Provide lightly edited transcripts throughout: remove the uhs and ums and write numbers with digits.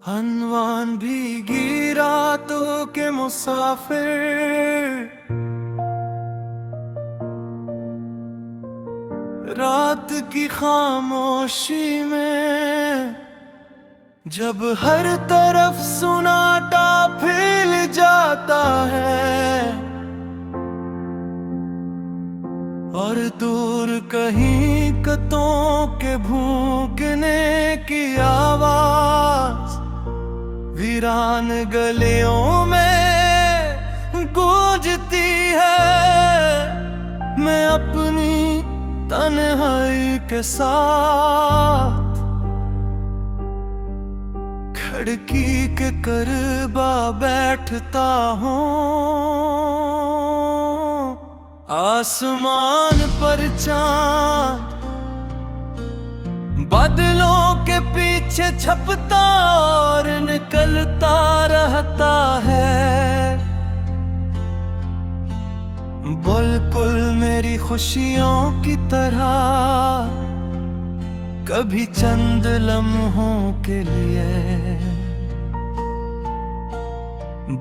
अनवान भीगी रातों के मुसाफिर, रात की खामोशी में जब हर तरफ सुनाटा फैल जाता है और दूर कहीं कतों के भूकने की आवाज वीरान गलियों में गूंजती है। मैं अपनी तन्हाई के साथ खिड़की के करीब बैठता हूँ। आसमान पर चांद बादलों के पीछे छपता और निकलता रहता है, बिल्कुल मेरी खुशियों की तरह। कभी चंद लम्हों के लिए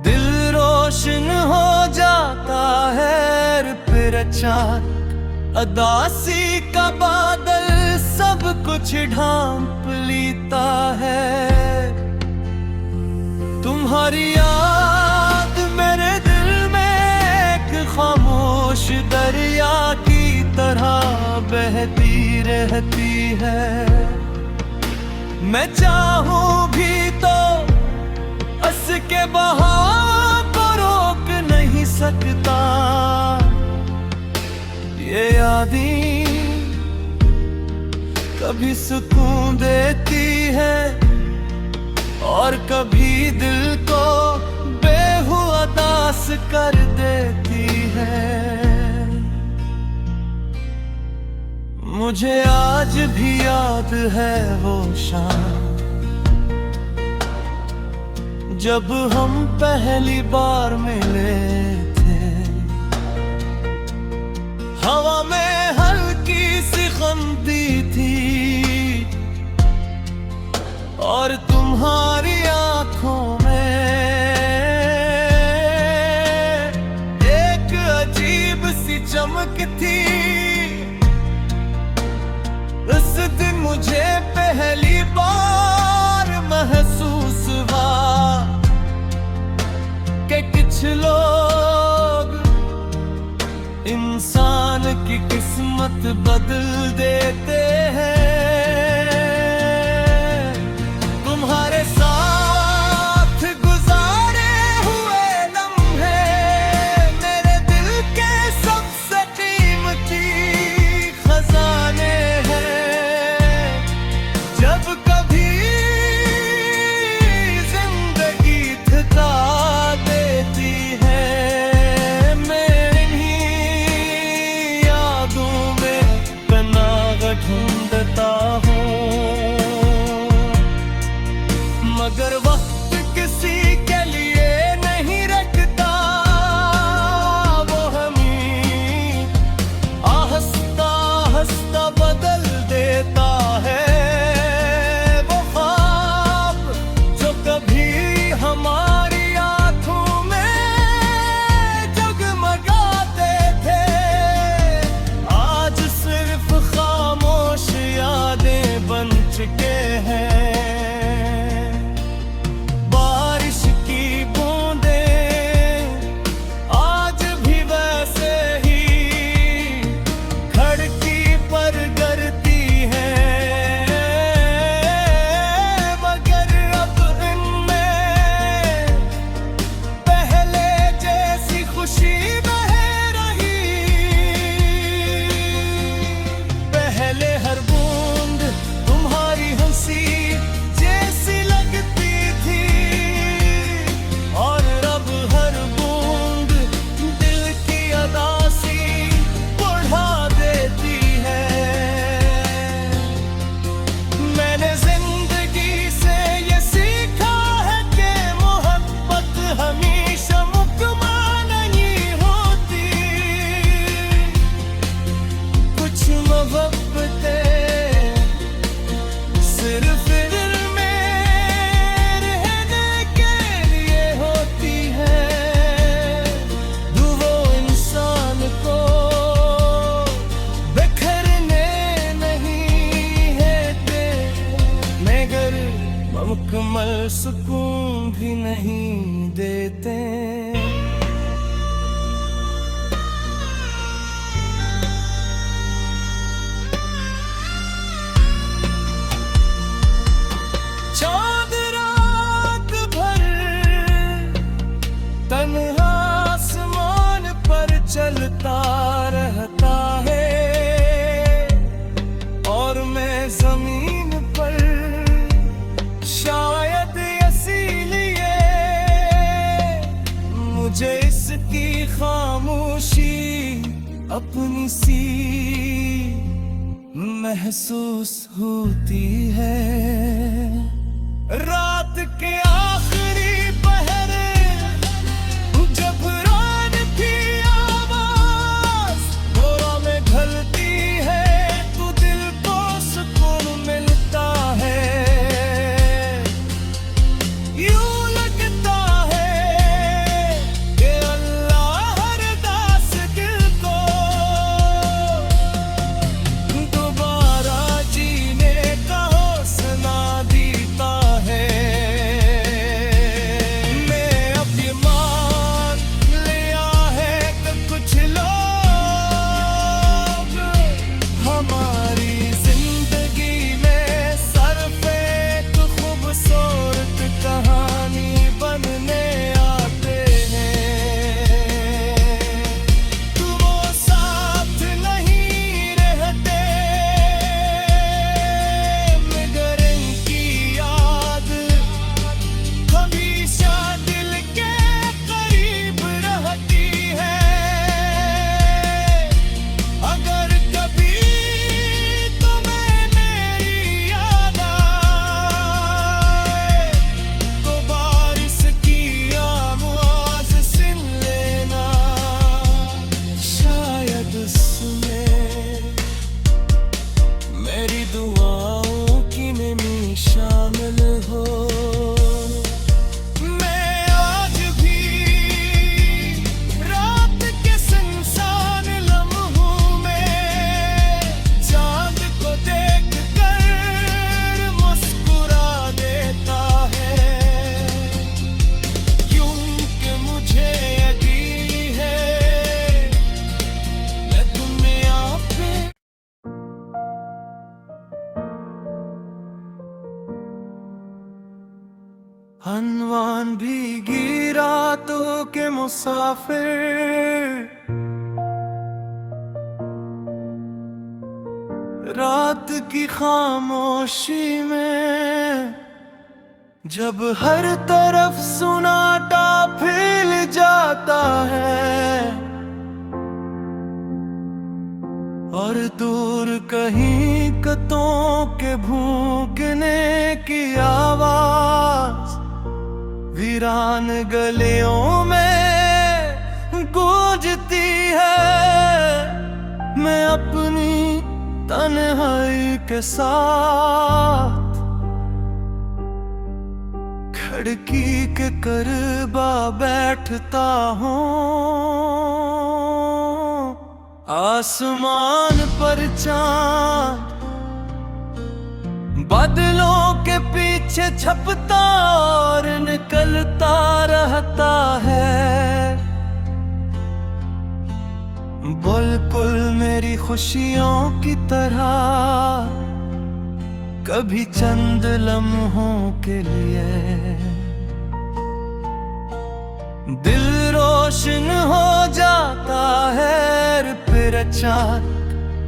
दिल रोशन हो जाता है, फिर अचानक अदासी का बादल सब कुछ ढांप लेता है। तुम्हारी याद मेरे दिल में एक खामोश दरिया की तरह बहती रहती है। मैं चाहूं भी तो उसके बहाव को रोक नहीं सकता। ये यादें कभी सुकून देती है और कभी दिल को बेहुदास कर देती है। मुझे आज भी याद है वो शाम जब हम पहली बार मिले थे। हवा में हल्की सी खुशबू थी और तुम्हारी आंखों में एक अजीब सी चमक थी। उस दिन मुझे पहली बार महसूस हुआ कि कुछ लोग इंसान की किस्मत बदल देते हैं। तुम्हारे साथ गुजारे हुए लम्हे मेरे दिल के सबसे कीमती खजाने हैं। जब कभी जिंदगी थका देती है, मैं इन्हीं यादों में पनाह ढूंढता हूँ। मगर वक्त किसी के लिए नहीं रखता, वो हमें आहिस्ता आहिस्ता बदल देता है। वो ख्वाब जो कभी हमारी आंखों में जगमगाते थे, आज सिर्फ खामोश यादें बन चुके हैं। बारिश की बूंदें आज भी वैसे ही खिड़की पर गिरती हैं, मगर अब इनमें पहले जैसी खुशी बह रही। पहले हर बूंद तुम्हारी हंसी जैसी लगती थी और अब हर बूंद दिल की उदासी बढ़ा देती है। मैंने जिंदगी से ये सीखा है कि मोहब्बत हमेशा मुकम्मल नहीं होती। कुछ मोहब्बतें सिर्फ दिल में पर सुकून भी नहीं देते। चांद रात भर तन्हा आसमान पर चलता रहता है, और मैं जमीन पर शायद इसीलिए मुझे इसकी खामोशी अपनी सी महसूस होती है। रात के आखिरी पहरे जब रात की आवाज भोरा में ढलती है, तो दिल को सुकून मिलता है। यूं लगता है कि अल्लाह हर दास दिल को दोबारा जीने का हौसला देता है। मैं अब ये मान लिया है कि कुछ लोग हमारी जिंदगी में सिर्फ एक खूबसूरत कहानी बनने आते हैं। तुम वो साथ नहीं रहते, मगर इनकी याद हमेशा दिल के करीब रहती है। अगर कभी तुम्हें मेरी याद आए, तो बारिश की आवाज सुन लेना, शायद उसमें मेरी दुआओं की नमी शामिल हो। मैं आज भी रात के सुनसान लम्हों में चांद को देख कर मुस्कुरा देता है। यूं कि मुझे यकीन है मैं दुनिया पे अनवान भीगी रातों के मुसाफिर, रात की खामोशी में जब हर तरफ सुनाटा फैल जाता है, और दूर कहीं कतों के भूकने की आवाज वीरान गलियों में गूंजती है। मैं अपनी तन्हाई के साथ खिड़की के करीब बैठता हूँ। आसमान पर चांद बादलों के पीछे छपता और निकलता रहता है। बिल्कुल मेरी खुशियों की तरह, कभी चंद लम्हों के लिए दिल रोशन हो जाता है। फिर अचानक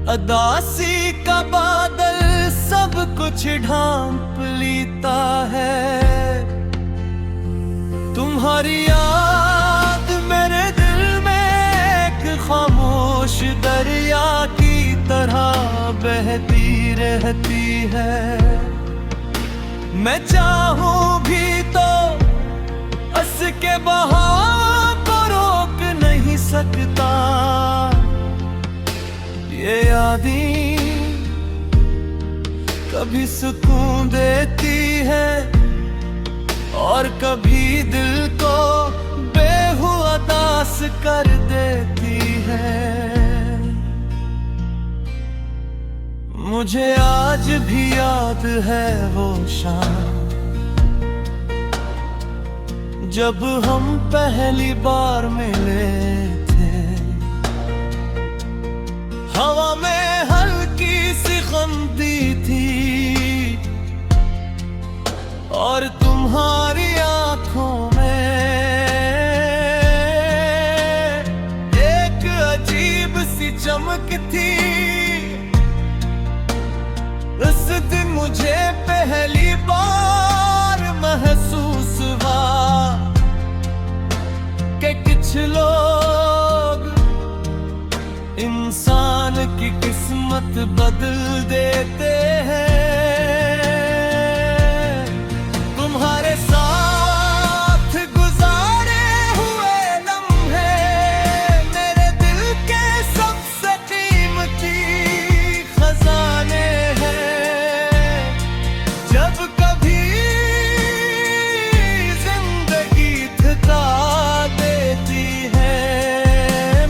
अदासी का बादल सब कुछ ढांप लेता है। तुम्हारी याद मेरे दिल में एक खामोश दरिया की तरह बहती रहती है। मैं चाहूं भी तो उसके बहाव को रोक नहीं सकता। ये यादें कभी सुकून देती है और कभी दिल को बेहुदा दास कर देती है। मुझे आज भी याद है वो शाम जब हम पहली बार मिले थे, हवा में हल्की सी खुंदी थी और तुम्हारी आंखों में एक अजीब सी चमक थी। उस दिन मुझे पहली बार महसूस हुआ कि कुछ लोग इंसान की किस्मत बदल देते हैं। तुम्हारे साथ गुजारे हुए लम्हे मेरे दिल के सबसे कीमती खजाने हैं। जब कभी जिंदगी थका देती है,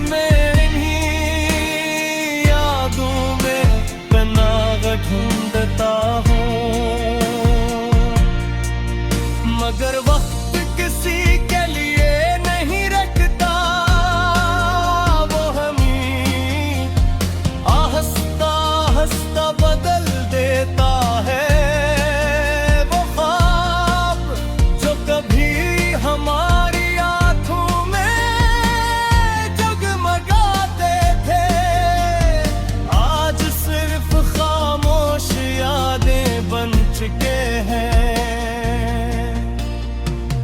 मैं इन्हीं यादों में पनाह ढूंढता हूँ। मगर वक्त किसी के लिए नहीं रखता, वो हमें आहिस्ता आहिस्ता बदल देता है। वो ख्वाब जो कभी हमारी आंखों में जगमगाते थे, आज सिर्फ खामोश यादें बन चुके हैं।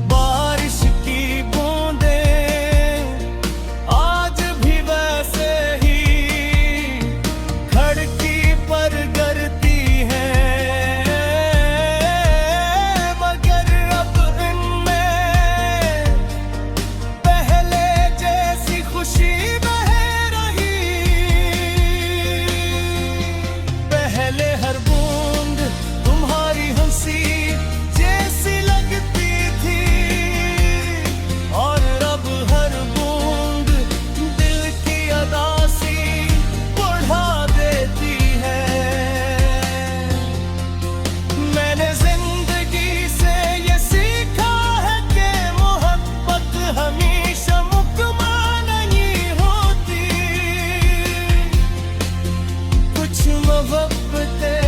बारिश की बूंदें आज भी वैसे ही खिड़की पर गिरती हैं, मगर अब इनमें पहले जैसी खुशी बह रही। पहले हर बूंद तुम्हारी हंसी जैसी लगती थी, और अब हर बूंद दिल की अदासी बढ़ा देती है। मैंने जिंदगी से ये सीखा है कि मोहब्बत हमेशा मुकम्मल नहीं होती। कुछ मोहब्बतें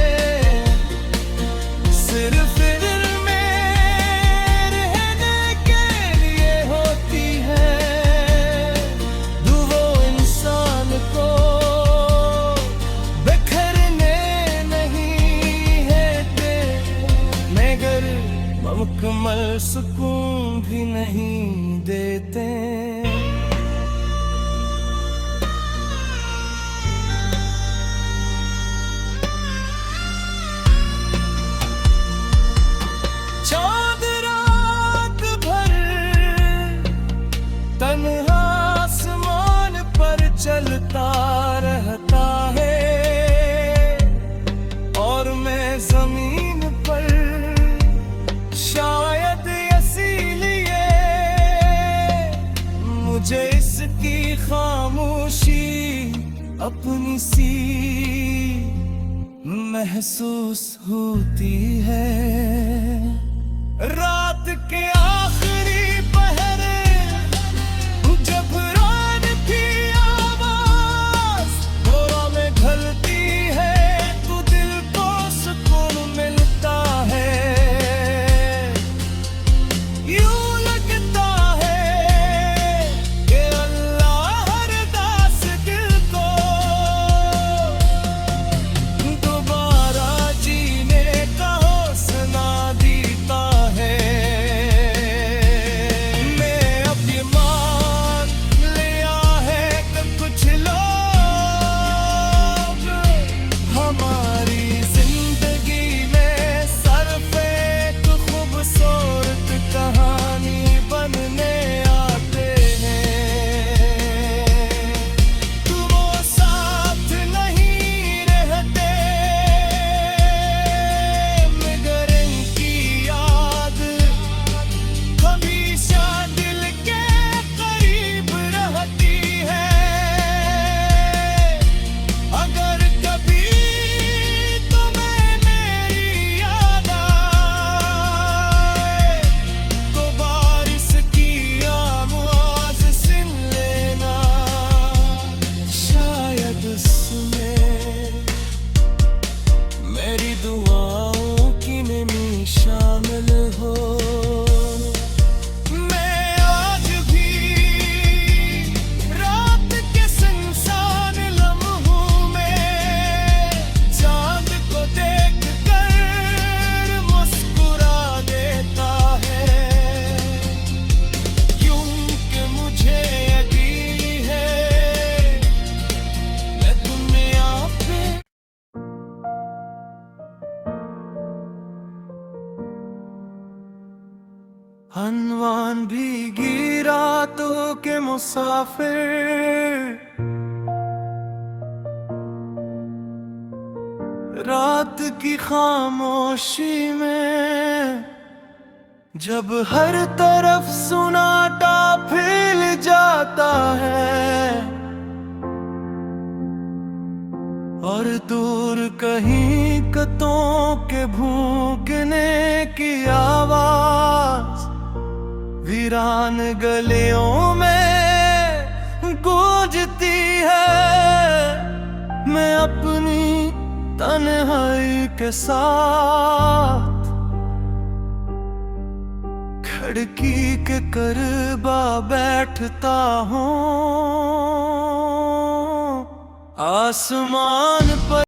सिर्फ दिल में रहने के लिए होती है। वो इंसान को बिखरने नहीं है दे, मगर मुकम्मल सुकून भी नहीं देते। चाँद रात भर तन्हा आसमान पर चलता रहता है, और मैं जमीन पर शायद इसीलिए मुझे इसकी खामोशी अपनी सी महसूस होती है। रात के आखिरी पहरे जब रात की आवाज भोरा में ढलती है, तो दिल को सुकून मिलता है। यूं लगता है कि अल्लाह हर दास दिल को दोबारा जीने का हौसला देता है। अनवान भीगी रातों के मुसाफिर, रात की खामोशी में जब हर तरफ सुनाटा फैल जाता है और दूर कहीं कतों के भूकने की आवाज वीरान गलियों में गूंजती है। मैं अपनी तन्हाई के साथ खिड़की के करीब बैठता हूँ, आसमान पर